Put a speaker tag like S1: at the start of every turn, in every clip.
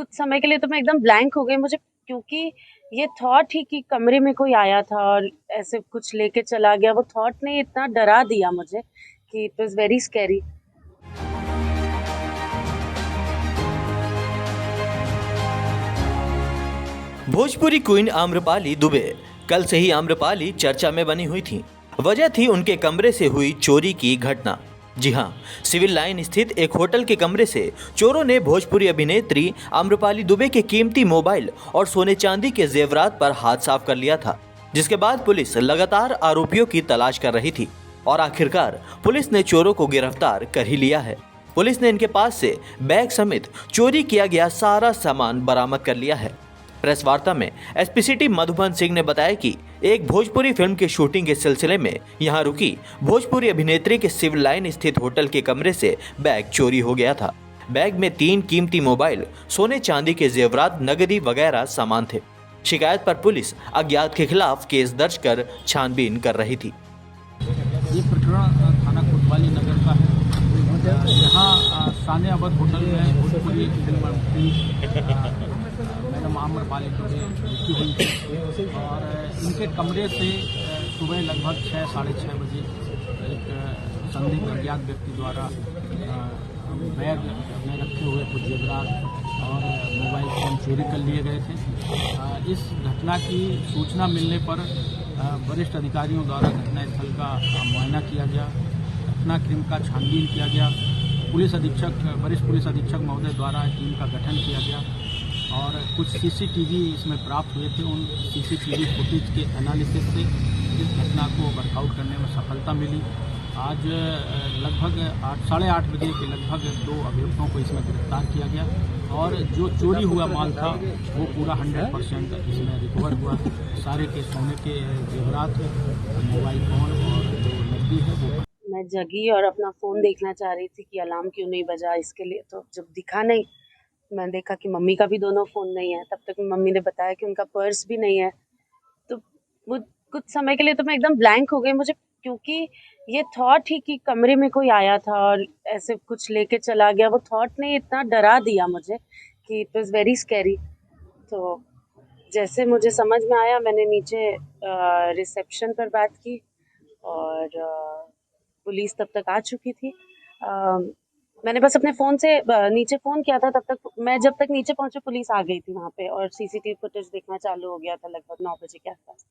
S1: कुछ समय के लिए तो मैं एकदम ब्लैंक हो गई मुझे, क्योंकि ये थॉट ही कि कमरे में कोई आया था और ऐसे कुछ लेके चला गया, वो थॉट ने इतना डरा दिया मुझे कि it was very scary.
S2: Bhojpuri queen Amrapali Dubey कल से ही आम्रपाली चर्चा में बनी हुई थी। वजह थी उनके कमरे से हुई चोरी की घटना। जी हां, सिविल लाइन स्थित एक होटल के कमरे से चोरों ने भोजपुरी अभिनेत्री आम्रपाली दुबे के कीमती मोबाइल और सोने चांदी के जेवरात पर हाथ साफ कर लिया था, जिसके बाद पुलिस लगातार आरोपियों की तलाश कर रही थी और आखिरकार पुलिस ने चोरों को गिरफ्तार कर ही लिया है। पुलिस ने इनके पास से बैग समेत चोरी किया गया सारा सामान बरामद कर लिया है। प्रेस वार्ता में एसपी सिटी मधुबन सिंह ने बताया कि एक भोजपुरी फिल्म के शूटिंग के सिलसिले में यहां रुकी भोजपुरी अभिनेत्री के सिविल लाइन स्थित होटल के कमरे से बैग चोरी हो गया था। बैग में 3 कीमती मोबाइल, सोने चांदी के जेवरात, नगदी वगैरह सामान थे। शिकायत पर पुलिस अज्ञात के खिलाफ केस दर्ज कर छानबीन कर रही थी।
S3: ये प्रकरण थाना कोतवाली नगर का है। यहाँ साने अवध होटल में भोजपुरी फिल्म मैडम आम्रपाली दुबे मृत्यु हुई थी और इनके कमरे से सुबह लगभग 6-6:30 बजे एक संदिग्ध अज्ञात व्यक्ति द्वारा बैग में रखे हुए कुछ जेवरात और मोबाइल फ़ोन चोरी कर लिए गए थे। इस घटना की सूचना मिलने पर वरिष्ठ अधिकारियों द्वारा घटनास्थल का मुआयना किया गया, घटनाक्रम का छानबीन किया गया। वरिष्ठ पुलिस अधीक्षक महोदय द्वारा टीम का गठन किया गया और कुछ सीसीटीवी इसमें प्राप्त हुए थे। उन सीसीटीवी फुटेज के एनालिसिस से इस घटना को वर्कआउट करने में सफलता मिली। आज लगभग 8-8:30 बजे के लगभग 2 अभियुक्तों को इसमें गिरफ्तार किया गया और जो चोरी हुआ माल था वो पूरा 100% इसमें रिकवर हुआ। सारे के सोने के जेवरात, मोबाइल फ़ोन और जो नकदी है वो।
S1: मैं जगी और अपना फ़ोन देखना चाह रही थी कि अलार्म क्यों नहीं बजा इसके लिए, तो जब दिखा नहीं, मैं देखा कि मम्मी का भी दोनों फ़ोन नहीं है। तब तक मम्मी ने बताया कि उनका पर्स भी नहीं है। तो वो कुछ समय के लिए तो मैं एकदम ब्लैंक हो गई मुझे, क्योंकि ये थॉट ही कि कमरे में कोई आया था और ऐसे कुछ लेके चला गया, वो थॉट ने इतना डरा दिया मुझे कि इट वाज वेरी स्कैरी। तो जैसे मुझे समझ में आया, मैंने नीचे रिसेप्शन पर बात की और पुलिस तब तक आ चुकी थी। मैंने बस अपने फ़ोन से नीचे फ़ोन किया था, तब तक मैं जब तक नीचे पहुंची पुलिस आ गई थी वहाँ पे और सीसीटीवी फुटेज देखना चालू हो गया था लगभग 9 बजे के आसपास।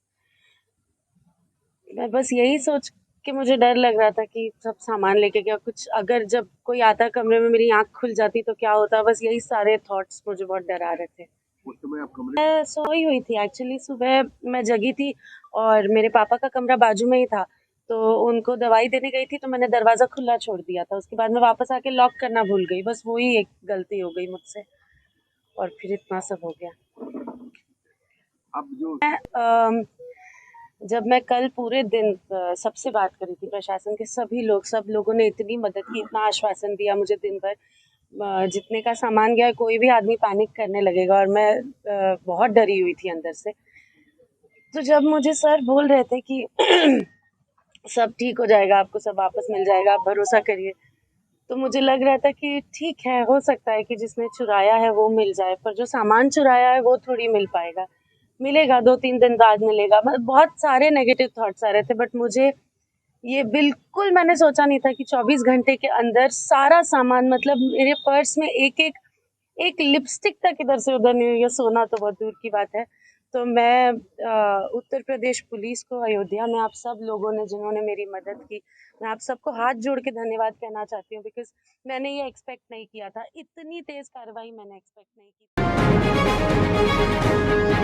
S1: मैं बस यही सोच के मुझे डर लग रहा था कि सब सामान लेके गया, कुछ अगर जब कोई आता कमरे में मेरी आँख खुल जाती तो क्या होता। बस यही सारे थॉट्स मुझे बहुत डरा रहे थे।
S4: उस समय आप कमरे
S1: मैं सोई हुई थी एक्चुअली, सुबह मैं जगी थी और मेरे पापा का कमरा बाजू में ही था, तो उनको दवाई देने गई थी तो मैंने दरवाज़ा खुला छोड़ दिया था। उसके बाद मैं वापस आके लॉक करना भूल गई, बस वही एक गलती हो गई मुझसे और फिर इतना सब हो गया।
S4: अब जो
S1: जब मैं कल पूरे दिन सबसे बात करी थी, प्रशासन के सब लोगों ने इतनी मदद की, इतना आश्वासन दिया मुझे दिन भर। जितने का सामान गया कोई भी आदमी पैनिक करने लगेगा और मैं बहुत डरी हुई थी अंदर से। तो जब मुझे सर बोल रहे थे कि सब ठीक हो जाएगा, आपको सब वापस मिल जाएगा, आप भरोसा करिए, तो मुझे लग रहा था कि ठीक है, हो सकता है कि जिसने चुराया है वो मिल जाए, पर जो सामान चुराया है वो थोड़ी मिल पाएगा। मिलेगा 2-3 दिन बाद मिलेगा। बहुत सारे नेगेटिव थॉट्स आ रहे थे, बट मुझे ये बिल्कुल मैंने सोचा नहीं था कि 24 घंटे के अंदर सारा सामान, मतलब मेरे पर्स में एक लिपस्टिक तक इधर से उधर नहीं हुई है, सोना तो बहुत दूर की बात है। तो मैं उत्तर प्रदेश पुलिस को, अयोध्या में आप सब लोगों ने जिन्होंने मेरी मदद की, मैं आप सबको हाथ जोड़ के धन्यवाद कहना चाहती हूँ, बिकॉज मैंने ये एक्सपेक्ट नहीं किया था, इतनी तेज़ कार्रवाई मैंने एक्सपेक्ट नहीं की थी।